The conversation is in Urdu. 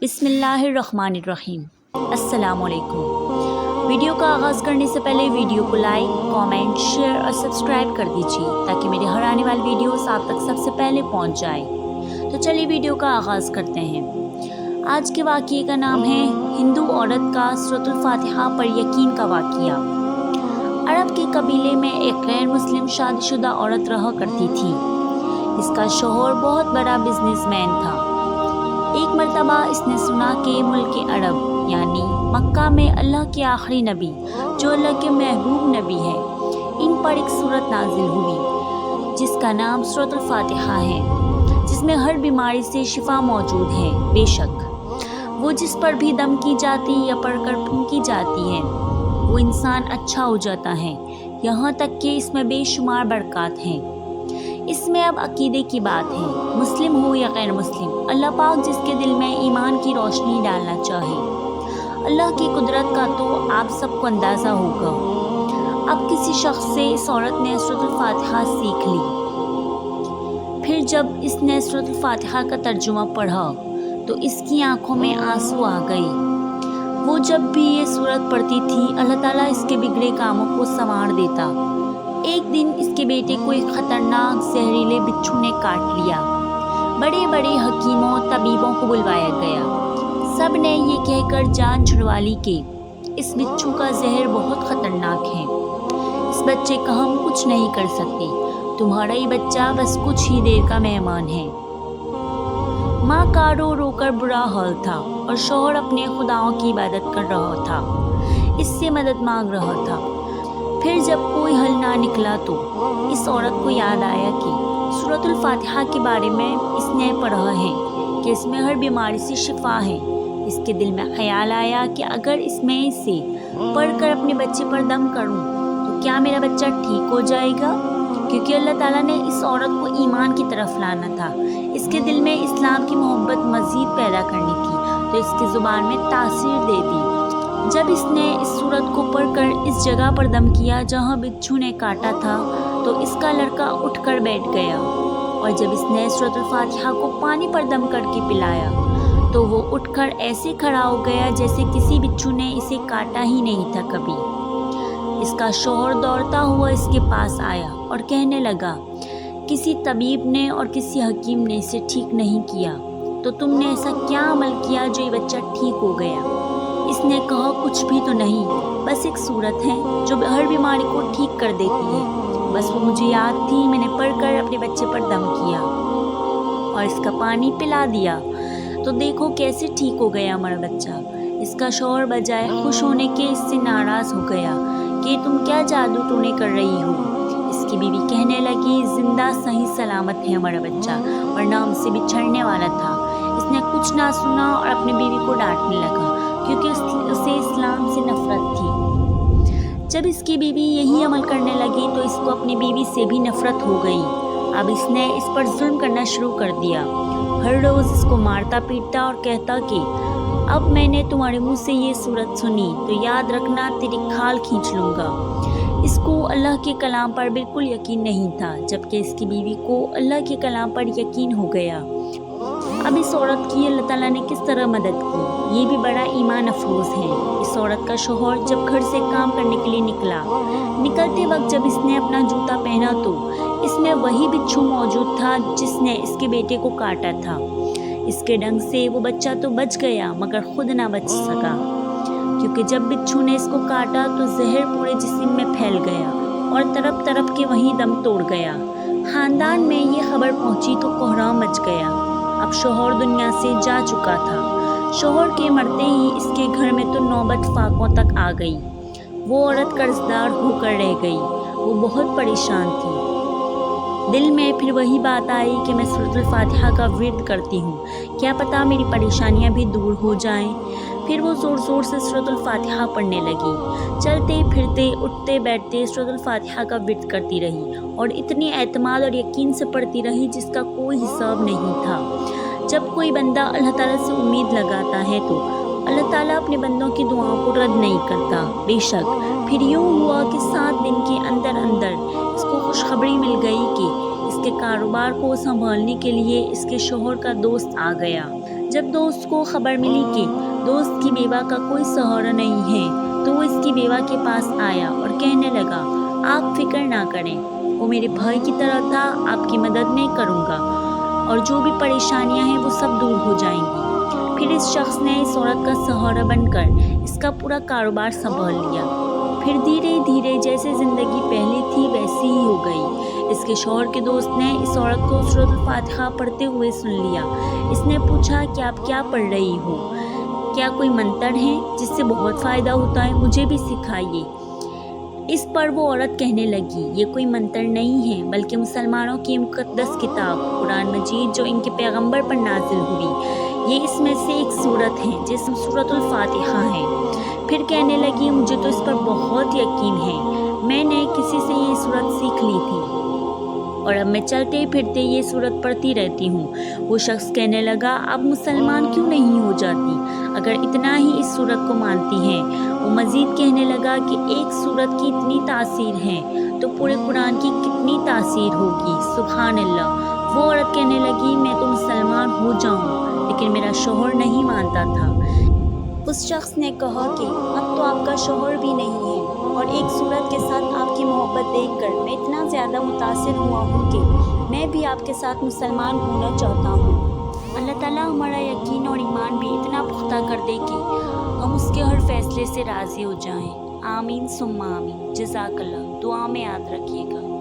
بسم اللہ الرحمن الرحیم۔ السلام علیکم۔ ویڈیو کا آغاز کرنے سے پہلے ویڈیو کو لائک، کامنٹ، شیئر اور سبسکرائب کر دیجیے تاکہ میرے ہر آنے والی ویڈیوز آپ تک سب سے پہلے پہنچ جائے۔ تو چلیے ویڈیو کا آغاز کرتے ہیں۔ آج کے واقعے کا نام ہے ہندو عورت کا سورۃ الفاتحہ پر یقین کا واقعہ۔ عرب کے قبیلے میں ایک غیر مسلم شادی شدہ عورت رہا کرتی تھی۔ اس کا شوہر بہت بڑا بزنس مین تھا۔ ایک مرتبہ اس نے سنا کہ ملک عرب یعنی مکہ میں اللہ کے آخری نبی جو اللہ کے محبوب نبی ہے، ان پر ایک سورت نازل ہوئی جس کا نام سورۃ الفاتحہ ہے، جس میں ہر بیماری سے شفا موجود ہے۔ بے شک وہ جس پر بھی دم کی جاتی یا پڑھ کر پھونکی جاتی ہے وہ انسان اچھا ہو جاتا ہے، یہاں تک کہ اس میں بے شمار برکات ہیں۔ اس میں اب عقیدے کی بات ہے، مسلم ہو یا غیر مسلم، اللہ پاک جس کے دل میں ایمان کی روشنی ڈالنا چاہے۔ اللہ کی قدرت کا تو آپ سب کو اندازہ ہوگا۔ اب کسی شخص سے اس عورت نے سورۃ الفاتحہ سیکھ لی۔ پھر جب اس نے سورۃ الفاتحہ کا ترجمہ پڑھا تو اس کی آنکھوں میں آنسو آ گئے۔ وہ جب بھی یہ سورت پڑھتی تھی اللہ تعالیٰ اس کے بگڑے کاموں کو سنوار دیتا۔ ایک دن اس کے بیٹے کو ایک خطرناک زہریلے بچھو نے کاٹ لیا۔ بڑے بڑے حکیموں طبیبوں کو بلوایا گیا۔ سب نے یہ کہہ کر جان چھڑوا لی کہ اس بچھو کا زہر بہت خطرناک ہے، اس بچے کا ہم کچھ نہیں کر سکتے، تمہارا یہ بچہ بس کچھ ہی دیر کا مہمان ہے۔ ماں کا رو رو کر برا حال تھا اور شوہر اپنے خداؤں کی عبادت کر رہا تھا، اس سے مدد مانگ رہا تھا۔ پھر جب کوئی حل نہ نکلا تو اس عورت کو یاد آیا کہ سورۃ الفاتحہ کے بارے میں اس نے پڑھا ہے کہ اس میں ہر بیماری سے شفا ہے۔ اس کے دل میں خیال آیا کہ اگر اس میں سے پڑھ کر اپنے بچے پر دم کروں تو کیا میرا بچہ ٹھیک ہو جائے گا؟ کیونکہ اللہ تعالیٰ نے اس عورت کو ایمان کی طرف لانا تھا، اس کے دل میں اسلام کی محبت مزید پیدا کرنی تھی، تو اس کی زبان میں تاثیر دے دی۔ جب اس نے اس سورت کو پڑھ کر اس جگہ پر دم کیا جہاں بچھو نے کاٹا تھا تو اس کا لڑکا اٹھ کر بیٹھ گیا، اور جب اس نے سورۃ الفاتحہ کو پانی پر دم کر کے پلایا تو وہ اٹھ کر ایسے کھڑا ہو گیا جیسے کسی بچھو نے اسے کاٹا ہی نہیں تھا کبھی۔ اس کا شوہر دوڑتا ہوا اس کے پاس آیا اور کہنے لگا، کسی طبیب نے اور کسی حکیم نے اسے ٹھیک نہیں کیا، تو تم نے ایسا کیا عمل کیا جو یہ بچہ ٹھیک ہو گیا؟ اس نے کہا، کچھ بھی تو نہیں، بس ایک سورت ہے جو ہر بیماری کو ٹھیک کر دیتی ہے، بس وہ مجھے یاد تھی، میں نے پڑھ کر اپنے بچے پر دم کیا اور اس کا پانی پلا دیا، تو دیکھو کیسے ٹھیک ہو گیا ہمارا بچہ۔ اس کا شوہر بجائے خوش ہونے کے اس سے ناراض ہو گیا کہ تم کیا جادو ٹونے کر رہی ہو۔ اس کی بیوی کہنے لگی، زندہ صحیح سلامت ہے ہمارا بچہ، ورنہ ہم سے بچھڑنے والا تھا۔ اس نے کچھ نہ سنا اور اپنی بیوی کو ڈانٹنے لگا کیونکہ اسے اسلام سے نفرت تھی۔ جب اس کی بیوی یہی عمل کرنے لگی تو اس کو اپنی بیوی سے بھی نفرت ہو گئی۔ اب اس نے اس پر ظلم کرنا شروع کر دیا، ہر روز اس کو مارتا پیٹتا اور کہتا کہ اب میں نے تمہارے منہ سے یہ سورت سنی تو یاد رکھنا تیری کھال کھینچ لوں گا۔ اس کو اللہ کے کلام پر بالکل یقین نہیں تھا، جبکہ اس کی بیوی کو اللہ کے کلام پر یقین ہو گیا۔ اب اس عورت کی اللہ تعالیٰ نے کس طرح مدد کی، یہ بھی بڑا ایمان افروز ہے۔ اس عورت کا شوہر جب گھر سے کام کرنے کے لیے نکلتے وقت جب اس نے اپنا جوتا پہنا تو اس میں وہی بچھو موجود تھا جس نے اس کے بیٹے کو کاٹا تھا۔ اس کے ڈنگ سے وہ بچہ تو بچ گیا مگر خود نہ بچ سکا، کیونکہ جب بچھو نے اس کو کاٹا تو زہر پورے جسم میں پھیل گیا اور تڑپ تڑپ کے وہیں دم توڑ گیا۔ خاندان میں یہ خبر پہنچی تو کوہرام مچ گیا۔ اب شوہر دنیا سے جا چکا تھا۔ شوہر کے مرتے ہی اس کے گھر میں تو نوبت فاقوں تک آ گئی۔ وہ عورت قرض دار ہو کر رہ گئی، وہ بہت پریشان تھی۔ دل میں پھر وہی بات آئی کہ میں سورۃ الفاتحہ کا ورد کرتی ہوں، کیا پتہ میری پریشانیاں بھی دور ہو جائیں۔ پھر وہ زور زور سے سورۃ الفاتحہ پڑھنے لگی، چلتے پھرتے اٹھتے بیٹھتے سورۃ الفاتحہ کا ورد کرتی رہی اور اتنی اعتماد اور یقین سے پڑھتی رہی جس کا کوئی حساب نہیں تھا۔ جب کوئی بندہ اللہ تعالیٰ سے امید لگاتا ہے تو اللہ تعالیٰ اپنے بندوں کی دعاؤں کو رد نہیں کرتا۔ بے شک پھر یوں ہوا کہ 7 دن کے اندر اس کو خوشخبری مل گئی کہ اس کے کاروبار کو سنبھالنے کے لیے اس کے شوہر کا دوست آ گیا، جب دوست کو خبر ملی کہ دوست کی بیوہ کا کوئی سہارا نہیں ہے تو وہ اس کی بیوہ کے پاس آیا اور کہنے لگا آپ فکر نہ کریں، وہ میرے بھائی کی طرح تھا، آپ کی مدد میں کروں گا اور جو بھی پریشانیاں ہیں وہ سب دور ہو جائیں گی۔ پھر اس شخص نے اس عورت کا سہارا بن کر اس کا پورا کاروبار سنبھال لیا۔ پھر دھیرے دھیرے جیسے زندگی پہلے تھی ویسی ہی ہو گئی۔ اس کے شوہر کے دوست نے اس عورت کو سورۃ الفاتحہ پڑھتے ہوئے سن لیا۔ اس نے پوچھا کہ آپ کیا پڑھ رہی ہو؟ کیا کوئی منتر ہے جس سے بہت فائدہ ہوتا ہے؟ مجھے بھی سکھائیے۔ اس پر وہ عورت کہنے لگی یہ کوئی منتر نہیں ہے بلکہ مسلمانوں کی مقدس کتاب قرآن مجید جو ان کے پیغمبر پر نازل ہوئی، یہ اس میں سے ایک سورت ہے جس میں سورۃ الفاتحہ ہے۔ پھر کہنے لگی مجھے تو اس پر بہت یقین ہے، میں نے کسی سے یہ سورت سیکھ لی تھی اور اب میں چلتے پھرتے یہ سورت پڑھتی رہتی ہوں۔ وہ شخص کہنے لگا اب مسلمان کیوں نہیں ہو جاتی اگر اتنا ہی اس سورت کو مانتی ہیں؟ وہ مزید کہنے لگا کہ ایک سورت کی اتنی تاثیر ہے تو پورے قرآن کی کتنی تاثیر ہوگی، سبحان اللہ۔ وہ عورت کہنے لگی میں تو مسلمان ہو جاؤں لیکن میرا شوہر نہیں مانتا تھا۔ اس شخص نے کہا کہ اب تو آپ کا شوہر بھی نہیں ہے اور ایک سورت کے ساتھ آپ کی محبت دیکھ کر میں اتنا زیادہ متاثر ہوا ہوں کہ میں بھی آپ کے ساتھ مسلمان ہونا چاہتا ہوں۔ اللہ تعالیٰ ہمارا یقین اور ایمان بھی اتنا پختہ کر دے کہ ہم اس کے ہر فیصلے سے راضی ہو جائیں۔ آمین ثم آمین۔ جزاک اللہ، دعا میں یاد رکھیے گا۔